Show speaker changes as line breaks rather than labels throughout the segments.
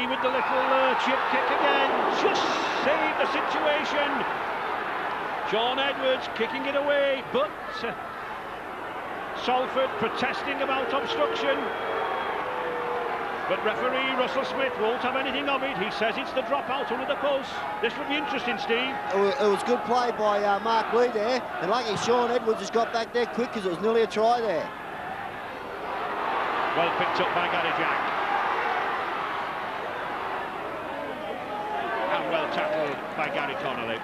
with the little chip kick again. Just saved the situation. Sean Edwards kicking it away, but Salford protesting about obstruction. But referee Russell Smith won't have anything of it. He says it's the dropout under the post. This will be interesting, Steve.
It was good play by Mark Lee there. And lucky Sean Edwards just got back there quick because it was nearly a try there.
Well picked up by Gary Jack. And well tackled by Gary Connolly.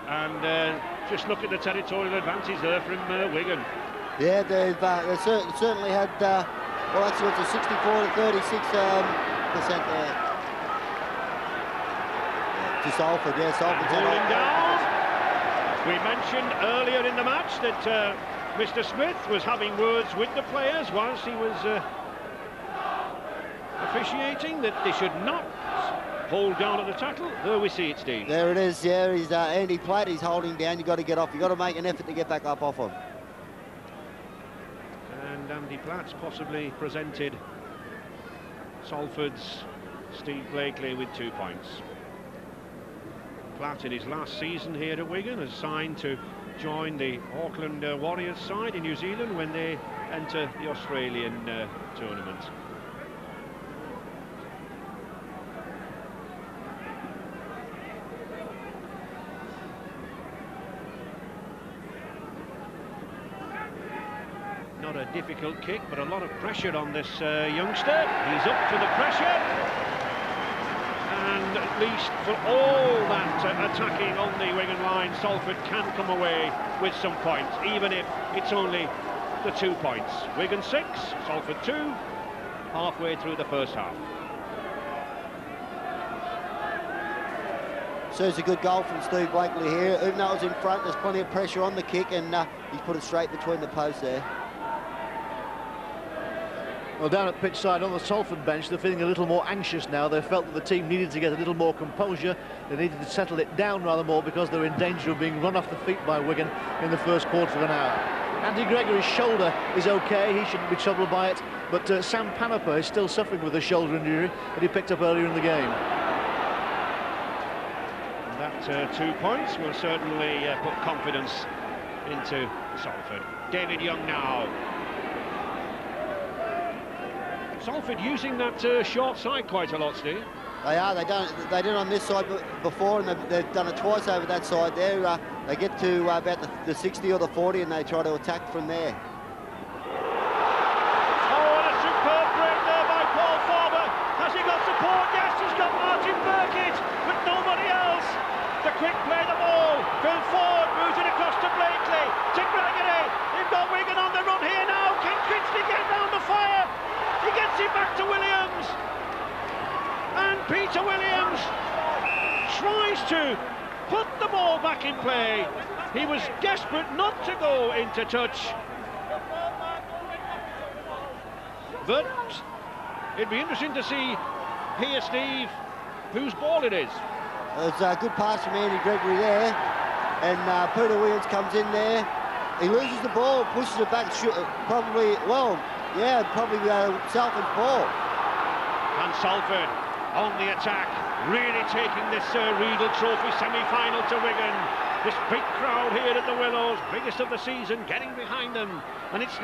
And just look at the territorial advantage there from Wigan.
Yeah, they've certainly had, well, actually it's a 64 to 36% there to Salford. Yeah, Salford's
holding down. We mentioned earlier in the match that Mr. Smith was having words with the players whilst he was officiating that they should not hold down at the tackle. There we see it, Steve.
There it is, yeah, he's Andy Platt, he's holding down. You've got to get off, you've got to make an effort to get back up off him.
And Andy Platt's possibly presented Salford's Steve Blakely with 2 points. Platt in his last season here at Wigan has signed to join the Auckland Warriors side in New Zealand when they enter the Australian tournament. Not a difficult kick, but a lot of pressure on this youngster. He's up to the pressure. And at least for all that attacking on the Wigan line, Salford can come away with some points, even if it's only the 2 points. Wigan 6, Salford 2, halfway through the first half.
So it's a good goal from Steve Blakely here. Even though it was in front, there's plenty of pressure on the kick, and he's put it straight between the posts there.
Well, down at pitch side on the Salford bench, they're feeling a little more anxious now. They felt that the team needed to get a little more composure. They needed to settle it down rather more because they're in danger of being run off the feet by Wigan in the first quarter of an hour. Andy Gregory's shoulder is okay, he shouldn't be troubled by it, but Sam Panaper is still suffering with a shoulder injury that he picked up earlier in the game.
And that 2 points will certainly put confidence into Salford. David Young now. Salford using that short side quite a lot, Steve.
They are. They did on this side before, and they've done it twice over that side there. They get to about the 60 or the 40, and they try to attack from there.
Oh, and a superb break there by Paul Farber. Has he got support? Yes, he's got Martin Burkitt, but nobody else. The quick play the ball. Phil Ford moves it across to Blakely, to Gregory. They've got Wigan on the run here now. Can Critchley get round the fire? He gets it back to Williams, and Peter Williams tries to put the ball back in play. He was desperate not to go into touch, but it'd be interesting to see here, Steve, whose ball it is.
It's a good pass from Andy Gregory there, and Peter Williams comes in there. He loses the ball, pushes it back, probably Salford's ball.
And Salford on the attack, really taking this Regal Trophy semi-final to Wigan. This big crowd here at the Willows, biggest of the season, getting behind them. And it's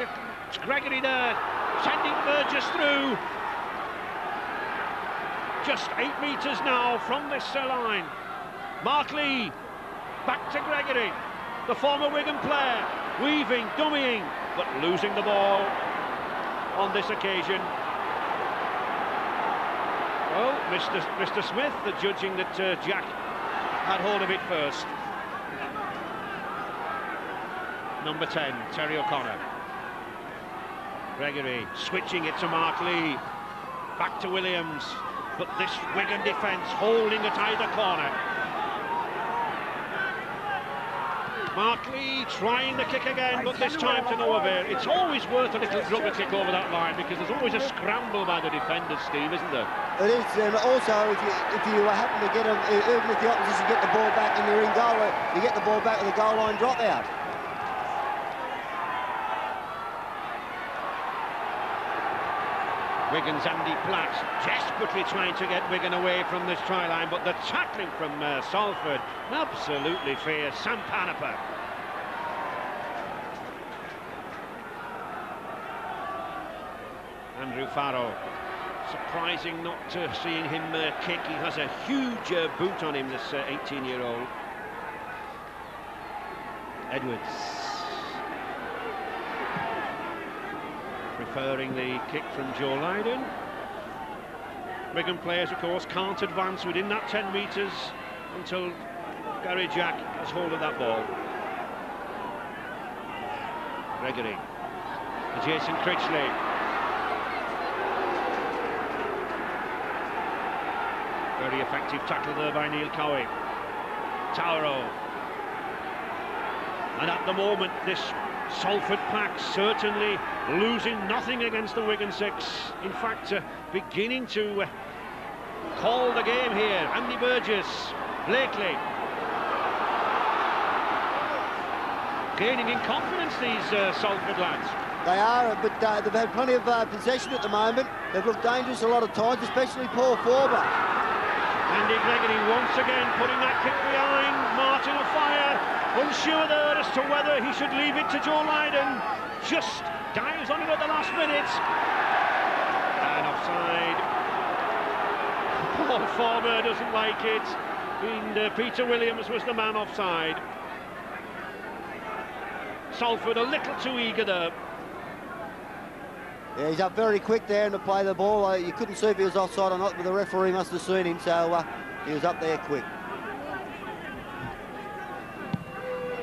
Gregory there, sending Burgess through. Just 8 metres now from this line. Mark Lee, back to Gregory, the former Wigan player, weaving, dummying, but losing the ball on this occasion. Well, Mr. Smith, the judging that Jack had hold of it first. Number 10, Terry O'Connor. Gregory switching it to Mark Lee. Back to Williams. But this Wigan defence holding at either corner. Mark Lee trying the kick again, but this time to no avail. It's always worth a little rubber kick over that line because there's always a scramble by the defenders, Steve, isn't there?
It is, and also if you happen to get them, even if the opposition get the ball back and you're in goal, you get the ball back with a goal line drop out.
Wigan's Andy Platt desperately trying to get Wigan away from this try line, but the tackling from Salford, absolutely fierce. Sam Panapa. Andrew Farrell. Surprising not seeing him kick. He has a huge boot on him, this 18-year-old. Edwards. Preferring the kick from Joe Lydon. Wigan players, of course, can't advance within that 10 metres until Gary Jack has hold of that ball. Gregory. Jason Critchley. Very effective tackle there by Neil Cowie. Tauro. And at the moment, this Salford pack certainly losing nothing against the Wigan Six. In fact, beginning to call the game here. Andy Burgess, Blakely. Gaining in confidence, these Salford lads.
They are, but they've had plenty of possession at the moment. They've looked dangerous a lot of times, especially Paul Forber.
Andy Gregory once again putting that kick behind. Martin of fire, unsure there as to whether he should leave it to Joe Lydon. Just dives on it at the last minute. And offside. Paul Forber doesn't like it. And Peter Williams was the man offside. Salford a little too eager there.
Yeah, he's up very quick there and to play the ball. You couldn't see if he was offside or not, but the referee must have seen him, so he was up there quick.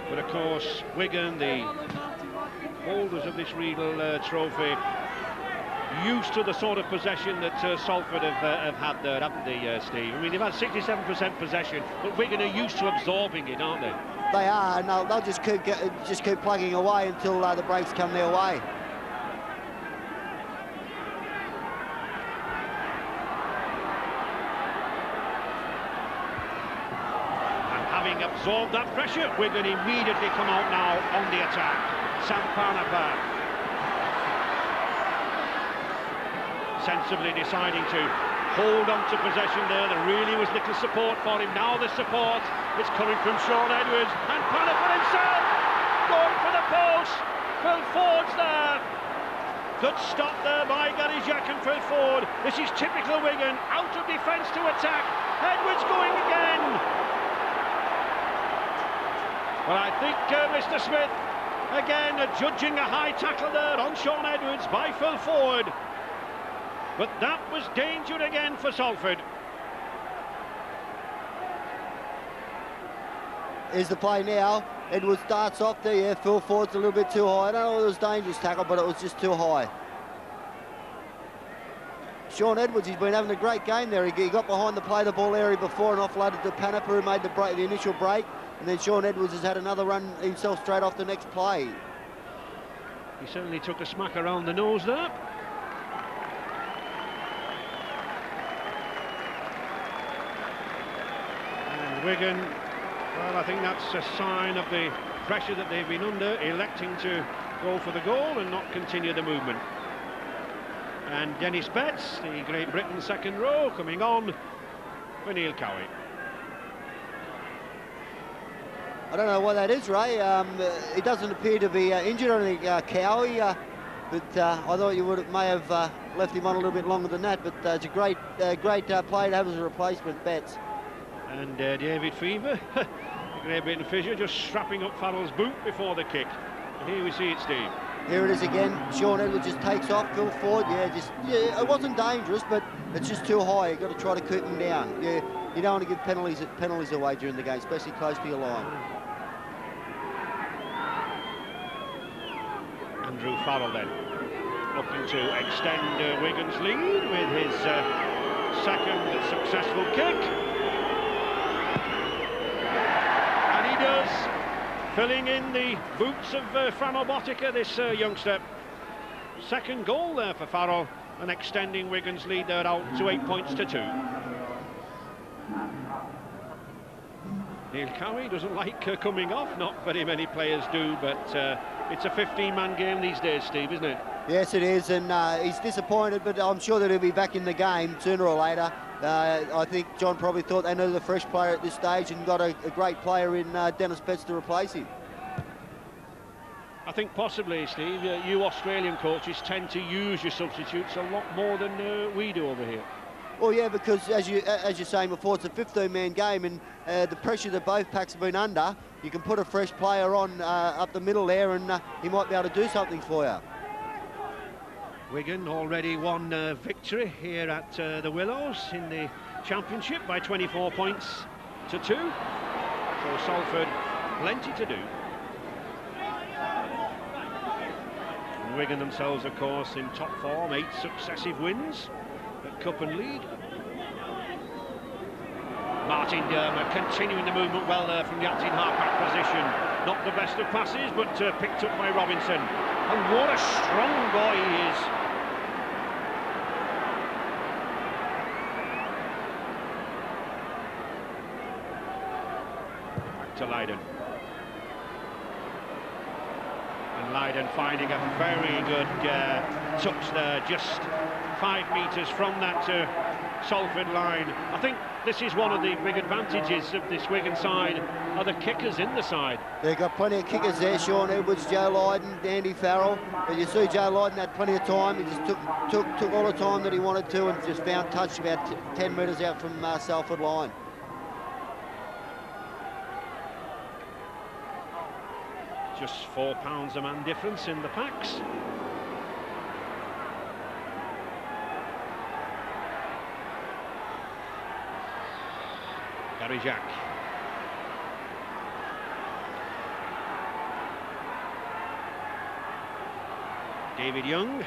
But of course, Wigan, the holders of this Regal trophy, used to the sort of possession that Salford have had there, haven't they, Steve? I mean, they've had 67% possession, but Wigan are used to absorbing it, aren't they?
They are, and they'll just keep plugging away until the breaks come their way.
Absorbed that pressure. Wigan immediately come out now on the attack. Sam Panapa sensibly deciding to hold on to possession there. There really was little support for him. Now the support is coming from Sean Edwards, and Panapa himself going for the post. Phil Ford's there. Good stop there by Gary Jack and Phil Ford. This is typical Wigan, out of defence to attack. Edwards going again. Well, I think Mr. Smith, again, judging a high tackle there on Sean Edwards by Phil Ford. But that was danger again for Salford.
Here's the play now. Edwards starts off there, yeah, Phil Ford's a little bit too high. I don't know if it was a dangerous tackle, but it was just too high. Sean Edwards, he's been having a great game there. He got behind the play the ball area before and offloaded to Panapa, who made the initial break. And then Sean Edwards has had another run himself straight off the next play.
He certainly took a smack around the nose there. And Wigan, well, I think that's a sign of the pressure that they've been under, electing to go for the goal and not continue the movement. And Dennis Betts, the Great Britain second row, coming on for Neil Cowie.
I don't know why that is, Ray. He doesn't appear to be injured, I think, Cowie, but I thought you may have left him on a little bit longer than that, but it's a great play to have as a replacement, Betts.
And David Fever, the Great Britain fissure, just strapping up Farrell's boot before the kick. And here we see it, Steve.
Here it is again. Sean Edwards just takes off. Phil Ford, yeah, it wasn't dangerous, but it's just too high. You've got to try to keep him down. Yeah, you don't want to give penalties away during the game, especially close to your line.
Andrew Farrell then looking to extend Wigan's lead with his second successful kick. And he does, filling in the boots of Fran Obotica, this youngster. Second goal there for Farrell and extending Wigan's lead there out to 8 points to 2. Neil Cowie doesn't like coming off, not very many players do, but it's a 15-man game these days, Steve, isn't it?
Yes, it is, and he's disappointed, but I'm sure that he'll be back in the game sooner or later. I think John probably thought they needed a fresh player at this stage and got a great player in Dennis Betts to replace him.
I think possibly, Steve, you Australian coaches tend to use your substitutes a lot more than we do over here.
Well, yeah, because as you're saying before, it's a 15-man game, and the pressure that both packs have been under, you can put a fresh player on up the middle there, and he might be able to do something for you.
Wigan already won victory here at the Willows in the Championship by 24 points to 2. So Salford, plenty to do. And Wigan themselves, of course, in top form, 8 successive wins at Cup and League. Martin Dermer continuing the movement well there from the acting half-back position. Not the best of passes, but picked up by Robinson. And what a strong boy he is. Back to Leiden. And Leiden finding a very good touch there, just 5 metres from that Salford line. I think this is one of the big advantages of this Wigan side, are the kickers in the side.
They've got plenty of kickers there, Sean Edwards, Joe Lydon, Andy Farrell. But you see Joe Lydon had plenty of time. He just took all the time that he wanted to and just found touch about 10 metres out from Salford line.
Just £4 a man difference in the packs. Gary Jack. David Young.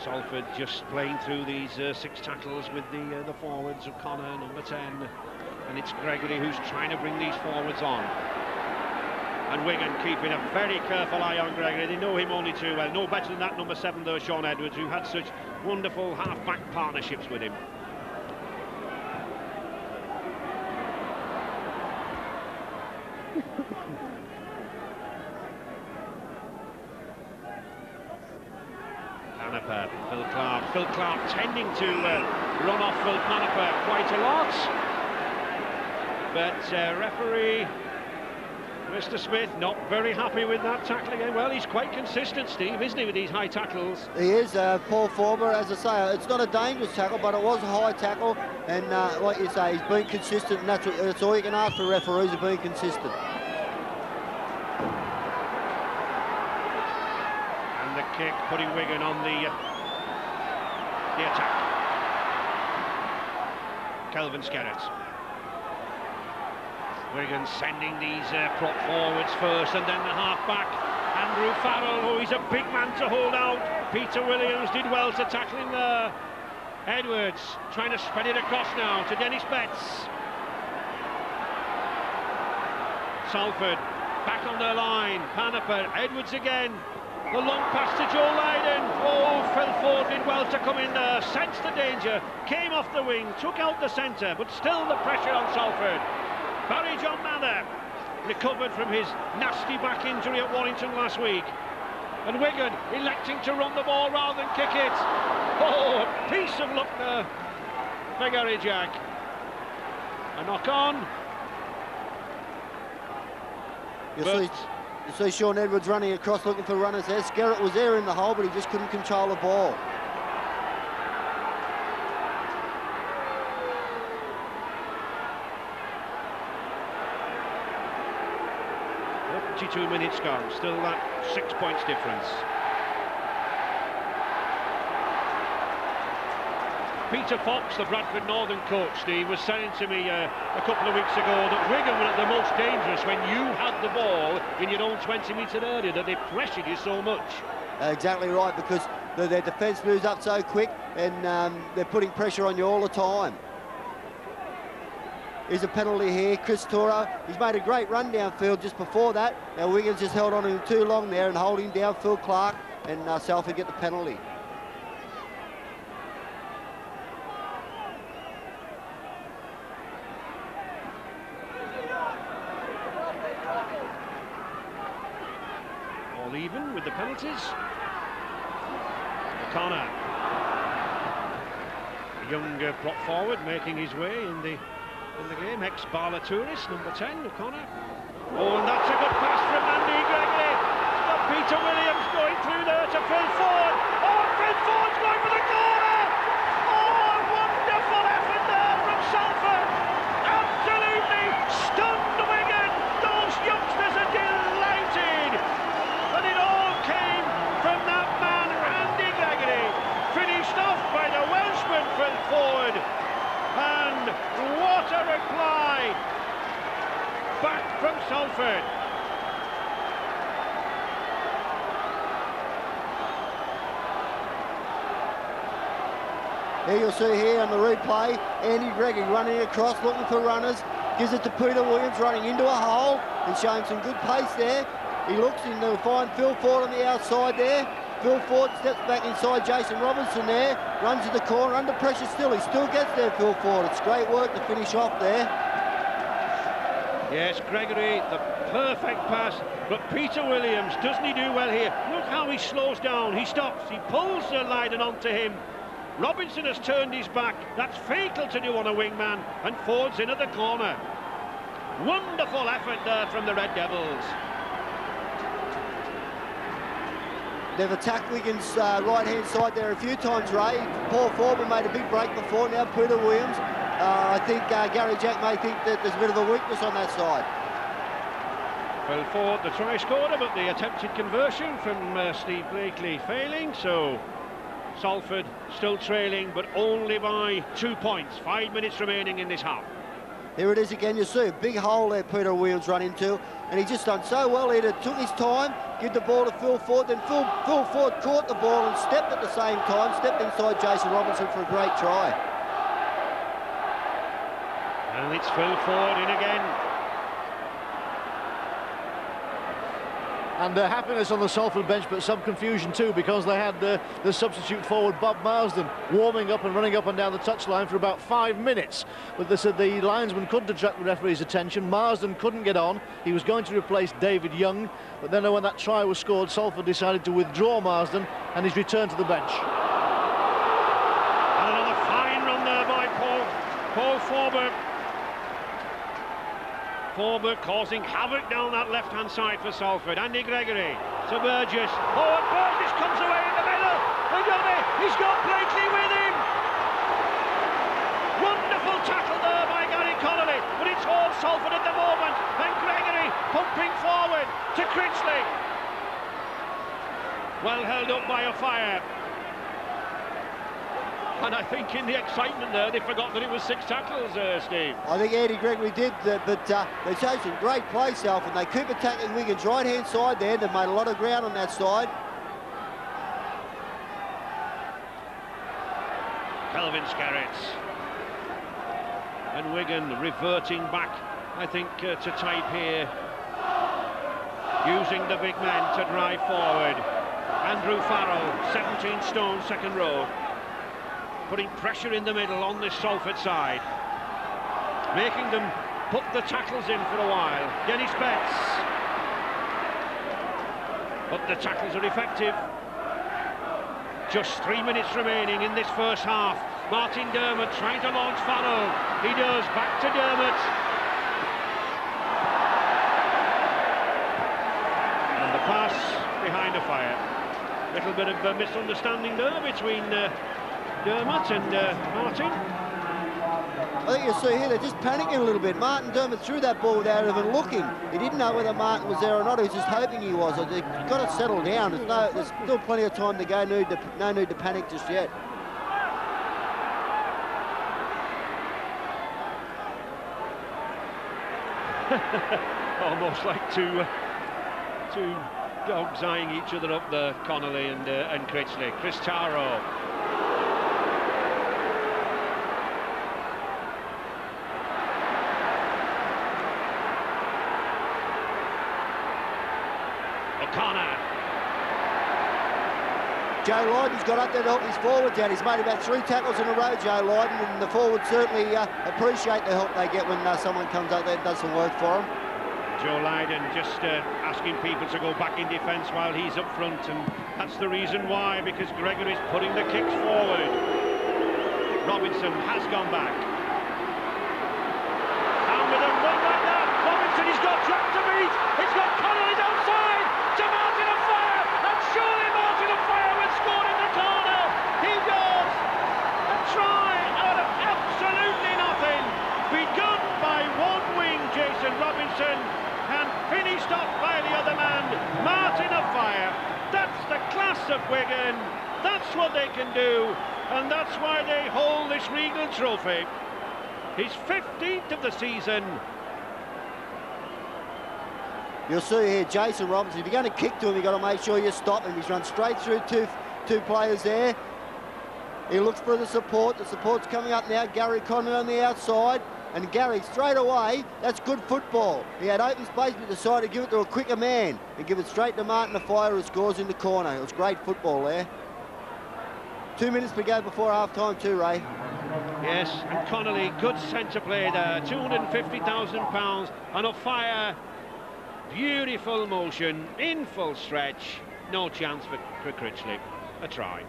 Salford just playing through these 6 tackles with the forwards of Connor, number 10, and it's Gregory who's trying to bring these forwards on. And Wigan keeping a very careful eye on Gregory. They know him only too well. No better than that number 7 though, Sean Edwards, who had such wonderful half-back partnerships with him. Panaper, Phil Clark tending to run off Phil Panaper quite a lot. But referee Mr. Smith not very happy with that tackle again. Well, he's quite consistent, Steve, isn't he, with these high tackles?
He is, Paul Forber, as I say, it's not a dangerous tackle, but it was a high tackle, and like you say, he's been consistent, and that's all you can ask for referees, are being consistent.
And the kick putting Wigan on the attack. Kelvin Skerrett. Wigan sending these prop forwards first, and then the half-back, Andrew Farrell, who is a big man to hold out. Peter Williams did well to tackle him there. Edwards trying to spread it across now to Dennis Betts. Salford back on their line. Panaper, Edwards again. The long pass to Joe Lydon. Oh, Phil Ford did well to come in there, sensed the danger, came off the wing, took out the centre, but still the pressure on Salford. Barry John Mather recovered from his nasty back injury at Warrington last week. And Wigan electing to run the ball rather than kick it. Oh, a piece of luck there for Gary Jack. A knock on.
You see Sean Edwards running across looking for runners there. Skerrett was there in the hole, but he just couldn't control the ball.
42 minutes gone, still that 6 points difference. Peter Fox, the Bradford Northern coach, Steve, was saying to me a couple of weeks ago that Wigan were at the most dangerous when you had the ball in your own 20-metre area, that they pressured you so much.
Exactly right, because their defence moves up so quick, and they're putting pressure on you all the time. Here's a penalty here, Chris Toro. He's made a great run downfield just before that. Now Wiggins just held on to him too long there and holding down Phil Clark, and Salford get the penalty.
all even with the penalties. O'Connor. Young brought forward, making his way in the game. Ex-Barla tourist, number 10, O'Connor. Oh, and that's a good pass from Andy Gregory. It's got Peter Williams going through there to Phil Ford. Oh, Phil Ford's going for the corner. Oh, wonderful effort there from Salford. Absolutely stunned Wigan. Those youngsters are delighted. And it all came from that man, Andy Gregory. Finished off by the Welshman, Phil Ford. And what a reply back from Salford.
Here you'll see here on the replay, Andy Gregory running across, looking for runners, gives it to Peter Williams, running into a hole and showing some good pace there. He looks in to find Phil Ford on the outside there. Phil Ford steps back inside Jason Robinson there, runs to the corner, under pressure still. He still gets there, Phil Ford. It's great work to finish off there.
Yes, Gregory, the perfect pass, but Peter Williams, doesn't he do well here? Look how he slows down, he stops, he pulls the Leiden onto him. Robinson has turned his back. That's fatal to do on a wingman, and Ford's in at the corner. Wonderful effort there from the Red Devils.
They've attacked Wigan's right-hand side there a few times, Ray. Paul Foreman made a big break before, now Peter Williams. I think Gary Jack may think that there's a bit of a weakness on that side.
Well, Ford, the try scorer, but the attempted conversion from Steve Blakely failing, so Salford still trailing, but only by 2 points. 5 minutes remaining in this half.
Here it is again. You see a big hole there Peter Williams run into, and he just done so well here. Took his time, give the ball to Phil Ford, then Phil Ford caught the ball and stepped at the same time, stepped inside Jason Robinson for a great try.
And it's Phil Ford in again.
And happiness on the Salford bench, but some confusion too, because they had the substitute forward Bob Marsden warming up and running up and down the touchline for about 5 minutes. But they said the linesman couldn't attract the referee's attention. Marsden couldn't get on. He was going to replace David Young, but then when that try was scored, Salford decided to withdraw Marsden, and he's returned to the bench.
And another fine run there by Paul Forber. Forber causing havoc down that left-hand side for Salford. Andy Gregory to Burgess. Oh, and Burgess comes away in the middle. He's got Blakely with him. Wonderful tackle there by Gary Connolly, but it's all Salford at the moment. And Gregory pumping forward to Critchley. Well held up by a fire. And I think in the excitement there, they forgot that it was 6 tackles, Steve.
I think Andy Gregory did, but they showed some great play, Salford, and they keep attacking Wigan's right-hand side there. They've made a lot of ground on that side.
Kelvin Scarrett. And Wigan reverting back, I think, to type here. Using the big men to drive forward. Andrew Farrell, 17 stone, second row. Putting pressure in the middle on this Salford side, making them put the tackles in for a while. Dennis Betts, but the tackles are effective. Just 3 minutes remaining in this first half. Martin Dermott trying to launch Farrell. He does, back to Dermott. And the pass behind a fire. Little bit of a misunderstanding there between Dermott and Martin.
I think you'll see here they're just panicking a little bit. Martin Dermott threw that ball without even looking. He didn't know whether Martin was there or not. He was just hoping he was. They've got to settle down. There's still plenty of time to go. No need to panic just yet.
Almost like two dogs eyeing each other up there, Connolly and Critchley. Chris Taro. O'Connor.
Joe Lydon's got up there to help his forwards out. He's made about 3 tackles in a row, Joe Lydon, and the forwards certainly appreciate the help they get when someone comes up there and does some work for them.
Joe Lydon just asking people to go back in defence while he's up front, and that's the reason why, because Gregory's putting the kicks forward. Robinson has gone back. And with a run like that, Robinson, he's got track to beat. He's got Connolly's outside to Martin of Fire, and surely Martin of Fire will score in the corner. He does. A try out of absolutely nothing. Begun by one wing, Jason Robinson, and finished off by the other man, Martin of Fire. That's the class of Wigan. That's what they can do, and that's why they hold this Regal trophy. His 15th of the season.
You'll see here, Jason Robinson, if you're going to kick to him, you've got to make sure you stop him. He's run straight through two players there. He looks for the support. The support's coming up now. Gary Conley on the outside. And Gary, straight away, that's good football. He had open space, but decided to give it to a quicker man and give it straight to Martin of Fire, who scores in the corner. It was great football there. 2 minutes to go before half-time too, Ray.
Yes, and Connolly, good centre play there. £250,000, and of Fire, beautiful motion, in full stretch. No chance for Critchley. A try.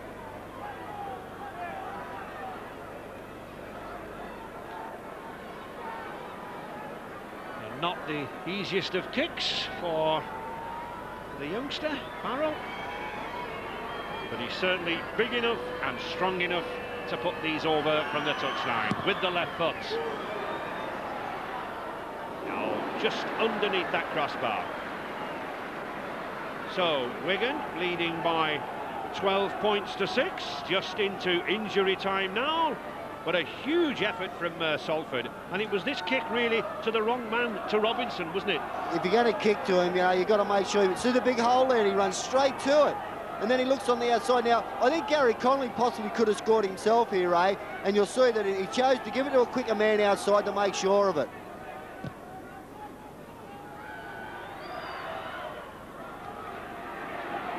Not the easiest of kicks for the youngster, Farrell. But he's certainly big enough and strong enough to put these over from the touchline with the left foot. Now, just underneath that crossbar. So, Wigan leading by 12 points to 6, just into injury time now. But a huge effort from Salford, and it was this kick really to the wrong man, to Robinson, wasn't it?
If you're going to kick to him, you know, you've got to make sure you see the big hole there, and he runs straight to it. And then he looks on the outside. Now, I think Gary Conley possibly could have scored himself here, Ray, and you'll see that he chose to give it to a quicker man outside to make sure of it.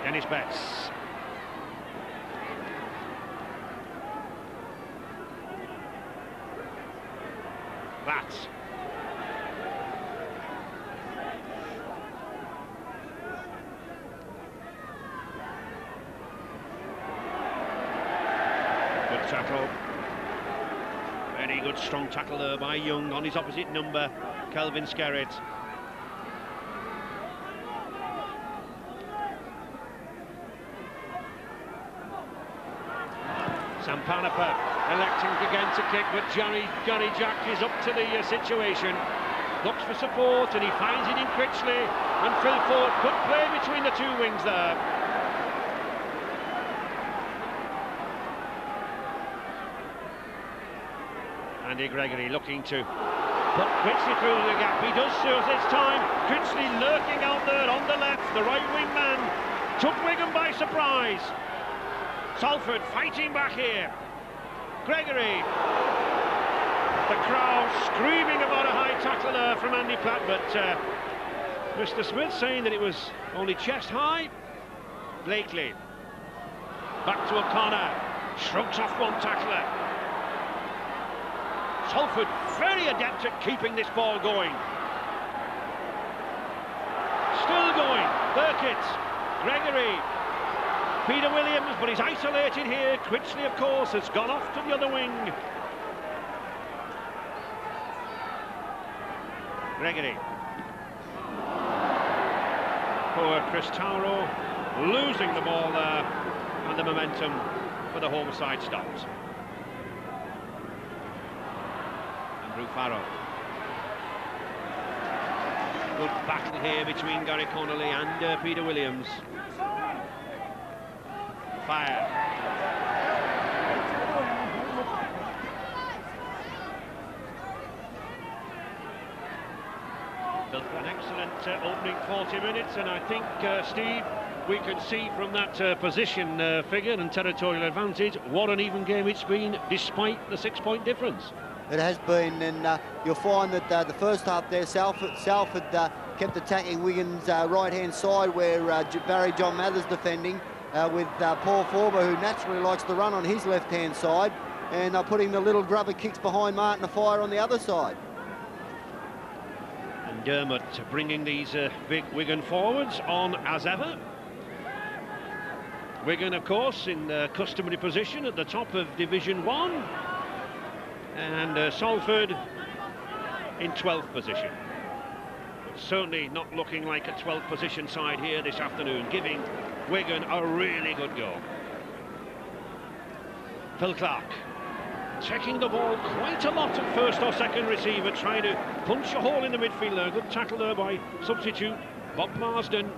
Dennis Betts. Bats. Good tackle. Very good strong tackle there by Young on his opposite number, Kelvin Skerritt. Sampanapa electing again to kick, but Johnny Jack is up to the situation. Looks for support, and he finds it in Critchley, and Phil Ford. Good play between the two wings there. Andy Gregory looking to put Critchley through the gap. He does so this time. Critchley lurking out there on the left. The right wing man took Wigan by surprise. Salford fighting back here. Gregory. The crowd screaming about a high tackle there from Andy Platt, but Mr. Smith saying that it was only chest high. Blakely. Back to O'Connor. Shrugs off one tackler. Salford very adept at keeping this ball going. Still going. Burkitt. Gregory. Peter Williams, but he's isolated here. Critchley, of course, has gone off to the other wing. Gregory. Poor Chris Tauro losing the ball there, and the momentum for the home side stops. Andrew Farrell. Good battle here between Gary Connolly and Peter Williams. Fire. Built for an excellent opening 40 minutes, and I think, Steve, we can see from that position figure and territorial advantage what an even game it's been, despite the 6-point difference.
It has been, and you'll find that the first half there, Salford kept attacking Wigan's right-hand side, where Barry John Mathers defending, with Paul Forber, who naturally likes to run on his left-hand side, and putting the little grubber kicks behind Martin of Fire on the other side.
And Dermot So bringing these big Wigan forwards on as ever. Wigan, of course, in the customary position at the top of Division 1. And Salford in 12th position. But certainly not looking like a 12th position side here this afternoon, giving Wigan a really good go. Phil Clark checking the ball quite a lot at first or second receiver, trying to punch a hole in the midfield there. Good tackle there by substitute Bob Marsden,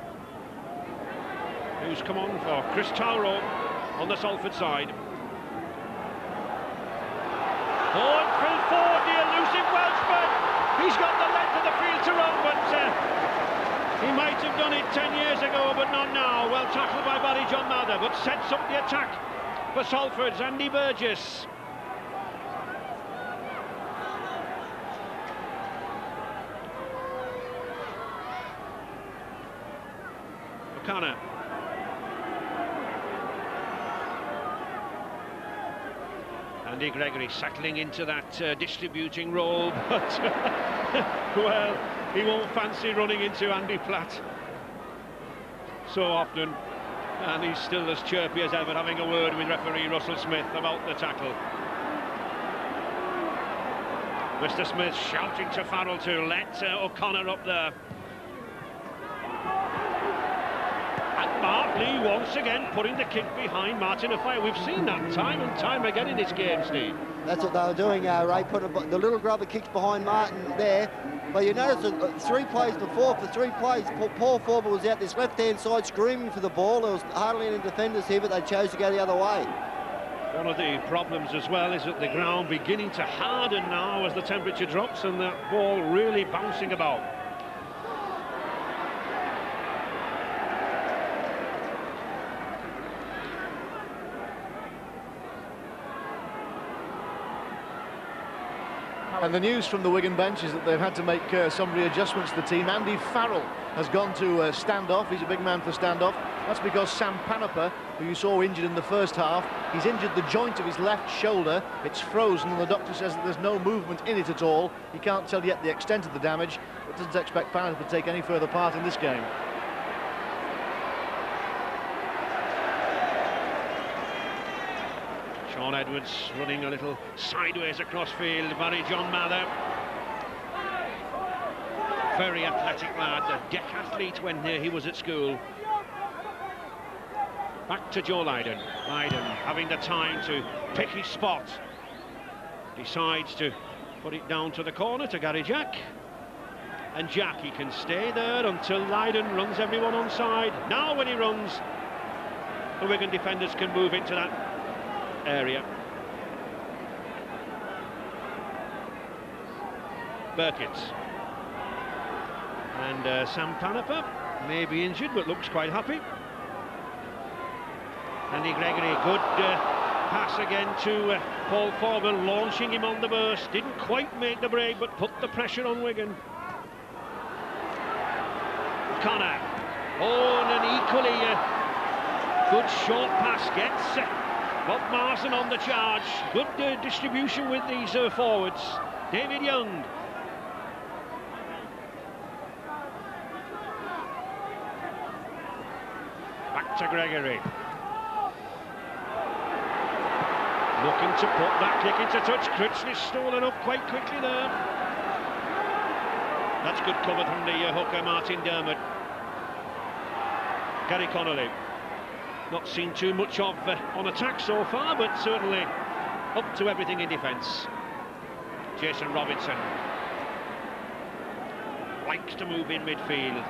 who's come on for Chris Tauro on the Salford side. Oh, and Phil Ford, the elusive Welshman. He's got the length of the field to run, but he might have done it 10 years ago, but not now. Well tackled by Barry John Mather, but sets up the attack for Salford's Andy Burgess. O'Connor. Andy Gregory settling into that distributing role, but well, he won't fancy running into Andy Platt so often, and he's still as chirpy as ever, having a word with referee Russell Smith about the tackle. Mr. Smith shouting to Farrell to let O'Connor up there. And Mark Lee once again putting the kick behind Martin Offiah. We've seen that time and time again in this game, Steve.
That's what they were doing, Ray, putting the little grubber kicks behind Martin there. But you notice that 3 plays before, for 3 plays, Paul Forber was out this left-hand side screaming for the ball. There was hardly any defenders here, but they chose to go the other way.
One of the problems as well is that the ground beginning to harden now as the temperature drops, and that ball really bouncing about.
And the news from the Wigan bench is that they've had to make some readjustments to the team. Andy Farrell has gone to stand-off. He's a big man for stand-off. That's because Sam Panapa, who you saw injured in the first half, he's injured the joint of his left shoulder. It's frozen, and the doctor says that there's no movement in it at all. He can't tell yet the extent of the damage, but doesn't expect Panapa to take any further part in this game.
Sean Edwards running a little sideways across field. Barry John Mather, very athletic lad, a decathlete when he was at school. Back to Joe Lydon. Lydon having the time to pick his spot. Decides to put it down to the corner to Gary Jack. And Jack, he can stay there until Lydon runs everyone onside. Now when he runs, the Wigan defenders can move into that area. Burkitt. And Sam Panapa may be injured but looks quite happy. Andy Gregory, good pass again to Paul Forber, launching him on the burst. Didn't quite make the break but put the pressure on Wigan. Connor. Oh, and an equally good short pass gets Bob Marsden on the charge. Good distribution with these forwards. David Young. Back to Gregory. Looking to put that kick into touch. Critchley stolen up quite quickly there. That's good cover from the hooker Martin Dermott. Gary Connolly. Not seen too much of on attack so far, but certainly up to everything in defence. Jason Robinson likes to move in midfield.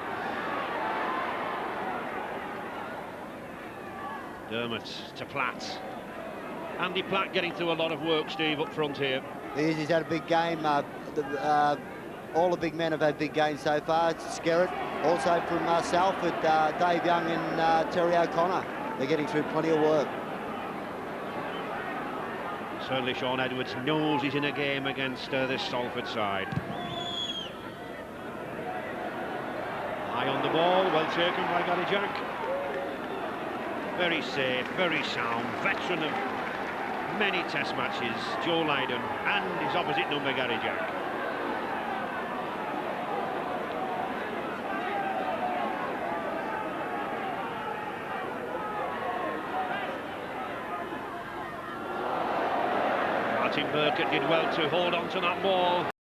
Dermott to Platt. Andy Platt getting through a lot of work, Steve, up front here.
He's had a big game. All the big men have had big games so far. Skerritt, also from Salford, Dave Young and Terry O'Connor. They're getting through plenty of work.
Certainly Sean Edwards knows he's in a game against this Salford side. High on the ball, well taken by Gary Jack. Very safe, very sound, veteran of many test matches, Joe Lydon, and his opposite number, Gary Jack. Martin Burkett did well to hold on to that ball.